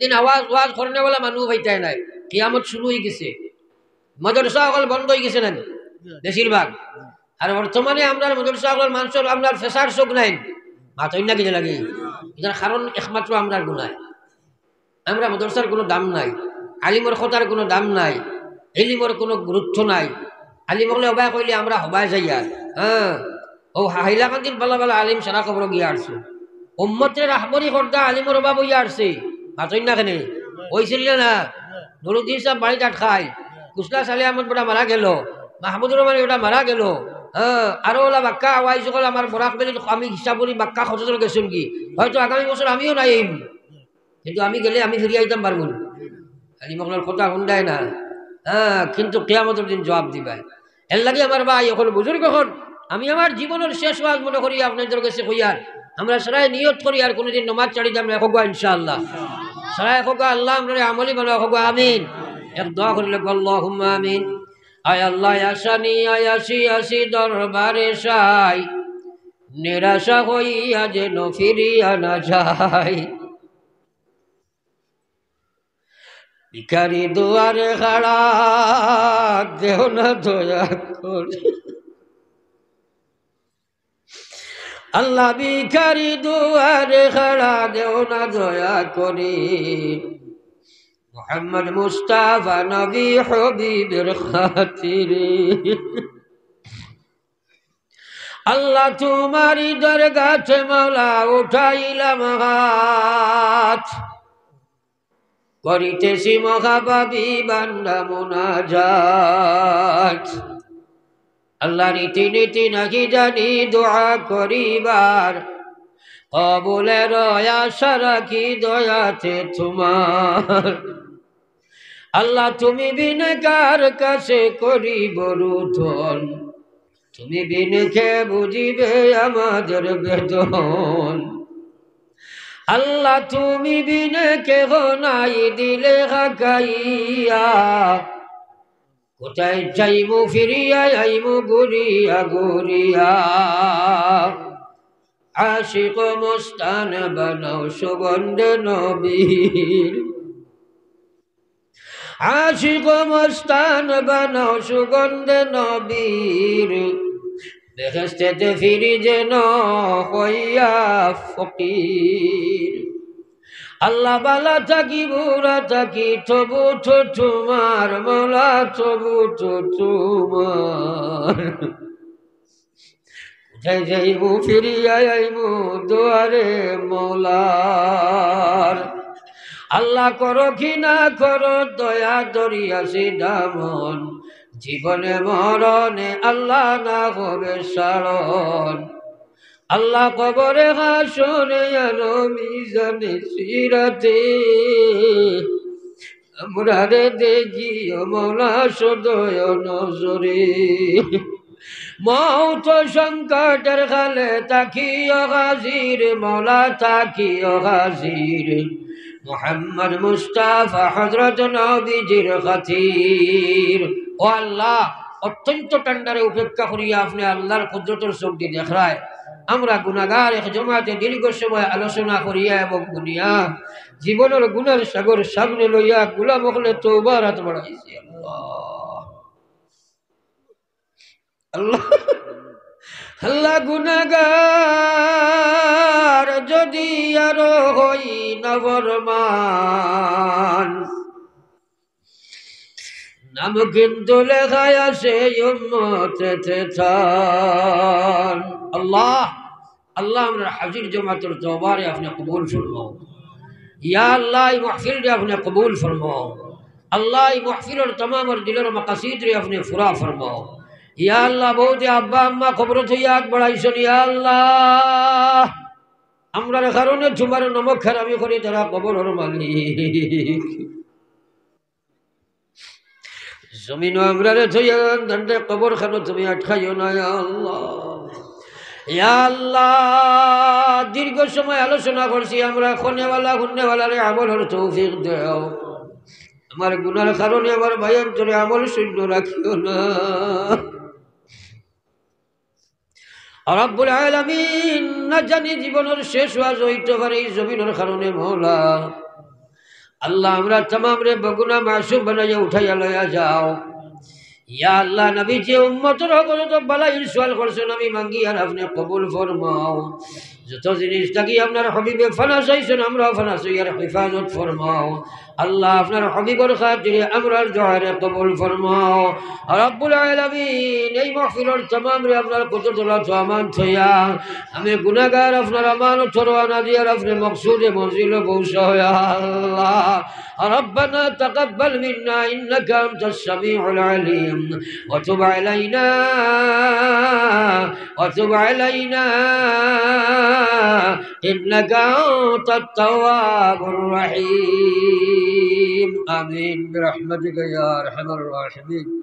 দিন আওয়াজ ওয়াজ করনে বলে মানুষ পাইতাই নাই, কিয়ামত শুরু হয়ে গেছে, মাদ্রাসা সকল বন্ধ হয়ে গেছে না বেশিরভাগ। আর বর্তমানে আমরা মাদ্রাসা সকল মানুষের আপনার ফেসার চোখ নাই, মাথা না কিছু লাগে। এটার কারণ একমাত্র আমরা গুনায়। আমরা মাদ্রাসার কোনো দাম নাই, আলিমর কথার কোনো দাম নাই, এলিমর কোনো গুরুত্ব নাই। আলিম হলে হবাই কইলে আমরা হবাই যাই আর হ্যাঁ ও হাইলাকান্দির বালা বালা আলিম সারা খবর গিয়ে আসছে, উম্মতের রাহবরি কর্তা আলিমর অভাব হইয়া আসছে। মাতই না কেন হয়েছিল না? নুরুদ্দিন সাহেব বাড়িতে আটকায়, কুসলা সালে আহমদ বেটা মারা গেল, মাহমুদুর রহমান ওটা মারা গেল। হ্যাঁ আরো ওলা বাক্কা আওয়াই সকল আমার বরাক বেলি আমি হিসাব করি বাক্কা খরচ গেছেন কি, হয়তো আগামী বছর আমিও নাই, কিন্তু আমি গেলে আমি ফিরিয়ে আইতাম পারবো না। আলিমকলার কথা শুনদায় না। হ্যাঁ কিন্তু কিয়ামতের দিন জবাব দিবাই। এর লাগে আমার ভাই এখন বুজুর্গ হন, আমি আমার জীবনের শেষ ওয়াজ মনে করি আপনাদের কাছে কইয়ার, আমরা সরাই নিয়ত করি আর কোনোদিন নমাজ ছাড়ি যাম না হোক ইনশাআল্লাহ। সরাই হোক আল্লাহ আমরা আমলি বানা হোক আমিন। এক দোয়া করিলে আল্লাহুম্মা আমিন। আয় আল্লাহ আসানি আয়াসি আসি দরবারে সাই, নিরাশা হইয়া যেন ফিরিয়া না যায়। ভিখারি দুয়ারে খাড়া দেহ না দয়া করে, আল্লাহ ভিখারি দুয়ারে খাড়া দেহ না দয়া করে, মুহাম্মদ মুস্তাফা নবী হবিবের খাতিরে। আল্লাহ তোমারি দরগাতে মাওলা উঠাইলাম হাত, করিতেছি মহাবাবী বান্দা মুনাজাত। আল্লাহ রীতি নীতি নাকি জানি দোয়া করিবার, কবুলের আশা রাখি দয়াতে তোমার। আল্লাহ তুমি বিনে কার কাছে করিব রুদন, তুমি বিনে কে বুঝিবে আমাদের বেদন। আল্লাহ তুমি বিনে কেহ নাই দিলে হাকাইয়া, কোথায় যাইমু ফিরিয়া আইমু গুরিয়া গুরিয়া। আশিক মস্তান বানাও সুগন্ধে নবীর, আশিক মস্তান বানাও সুগন্ধে নবীর। বেহেশতেতে ফিরি যেন হইয়া ফকির। আল্লাহ বালা থাকি বুড়া থাকি তবু তো তোমার মৌলা, তবু তো তোমার। কোথায় যাইবু ফিরিয়া আইবু দুয়ারে মৌলার। আল্লাহ করো কি না করো দয়া দরিয়াছি দামন, জীবনে মরণে আল্লাহ না হবে সারণ। আল্লাহ কবরে হাসরে আলো মিজানে সিরাতে, আমরা রে দেখিও মৌলা সদয় নজরে। মৌত সংকটের খালে তাকিও হাজির মৌলা, তাকিও হাজির। মুহাম্মদ মুস্তাফা হযরত নবীজির খাতির। ও আল্লাহ অত্যন্ত ঠান্ডারে উপেক্ষা করিয়া আপনি আল্লাহর কুদরতের চোখ দিয়ে দেখায়। আমরা গুনাহগার এক জমাতে দীর্ঘ সময় আলোচনা করিয়া এবং গুনিয়া জীবনের গুনার সাগর সামনে লইয়া গোলাম হলে তওবার হাত বাড়াইছি। আল্লাহ আল্লাহ গুনাহগার যদি আরো হই নবরমান, নাম কিন্তু লেখায় আছে উম্মতে থান। আল্লাহ আল্লাহ আমরা হাজির জমাতের তওবারে আপনি কবুল ফরমাও। ইয়া আল্লাহ এই মাহফিল রে আপনি কবুল ফরমাও। আল্লাহ এই মাহফিলের तमाम দিলের মাকাসিদ রে আপনি পুরা ফরমাও। ইয়া আল্লাহ বহুতে আব্বা আম্মা খবর থইয়া বড়াইছেন, ইয়া আল্লাহ আমরার কারণে তোমার নমক খারামি করি তারা কবরের মালিক। জমিন আমরারে থইয়া দণ্ডে কবর খানো তুমি আটকাইও না ইয়া আল্লাহ। ইয়া আল্লাহ দীর্ঘ সময় আলোচনা করছি আমরা, খুনেওয়ালারে আমলের তৌফিক দাও। আমার গুনার কারণে আমার ভাইয়ান্তরে আমল শূন্য রাখিও না। রব্বুল আলামিন না জানি জীবনের শেষ ওয়াজ হইতে পারে এই জমিনের কারণে মওলা। আল্লাহ আমরা तमाम রে বগুনা মাসুম বানাইয়া উঠাইয়া লইয়া যাও ইয়া আল্লাহ নবী যে উম্মতের হকল তো বালাই সওয়াল করছেন আমি মাঙ্গি আর আপনি কবুল ফরমাও যত জিনিস থাকি আপনার হাবিবে ফানা চাইছেন আমরা ফানা চাই আর হিফাজত ফরমাও আল্লাহ আপনার হাবিবর খাতিরে আমরার দোয়ারে কবুল ফরমাও রব্বুল আলামিন এই মাহফিলের तमाम রে আপনার কুদরত তো আমান থইয়া আমি গুনাহগার আপনার আমানত ফরমানা দিয়া আপনি মকসুদে মঞ্জিলে পৌঁছায়া আল্লাহ ربنا تقبل منا إنك أنت السميع العليم وتب علينا إنك أنت التواب الرحيم آمين برحمتك يا أرحم الراحمين.